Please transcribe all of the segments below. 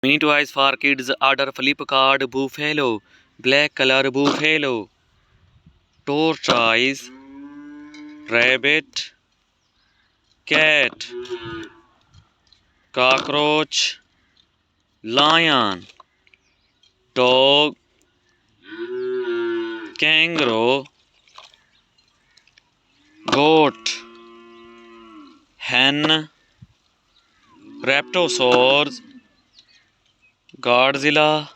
Mini toys for kids. Order Flipkart. Buffalo. Black color buffalo. Tortoise. Rabbit. Cat. Cockroach. Lion. Dog. Kangaroo. Goat. Hen. Raptorosaurs. Godzilla.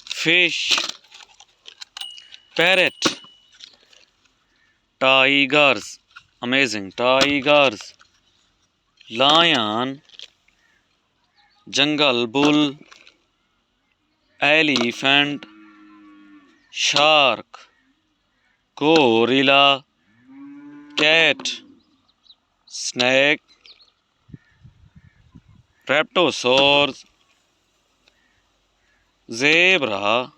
Fish. Parrot. Tigers. Amazing. Tigers. Lion. Jungle bull. Elephant. Shark. Gorilla. Cat. Snake. Raptorosaurs. Zebra.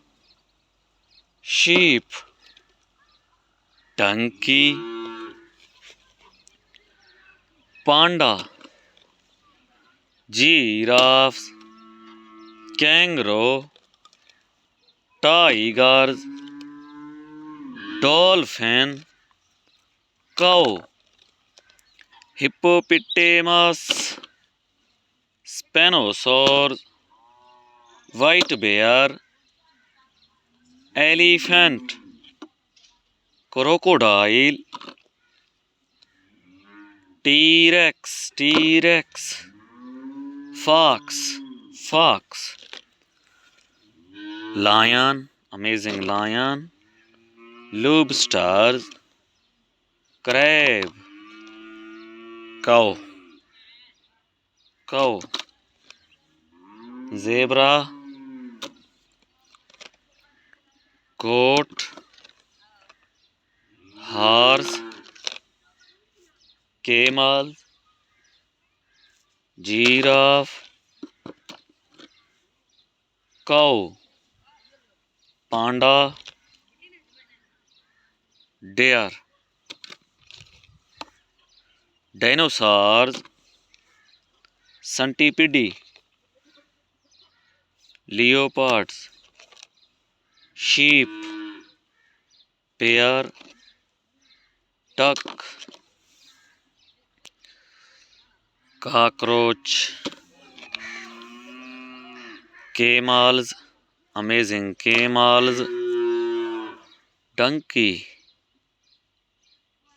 Sheep. Donkey. Panda. Giraffes. Kangaroo. Tigers. Dolphin. Cow. Hippopitamos. Spinosaurus. White bear. Elephant. Crocodile. T-Rex. Fox. Lion. Amazing lion. Lobsters. Crab. Cow. Zebra. Goat. Horse. Camel. Giraffe. Cow. Panda. Deer. Dinosaurs. Centipede. Leopards. Sheep. Bear. Duck. Cockroach. Camels. Amazing camels. Donkey.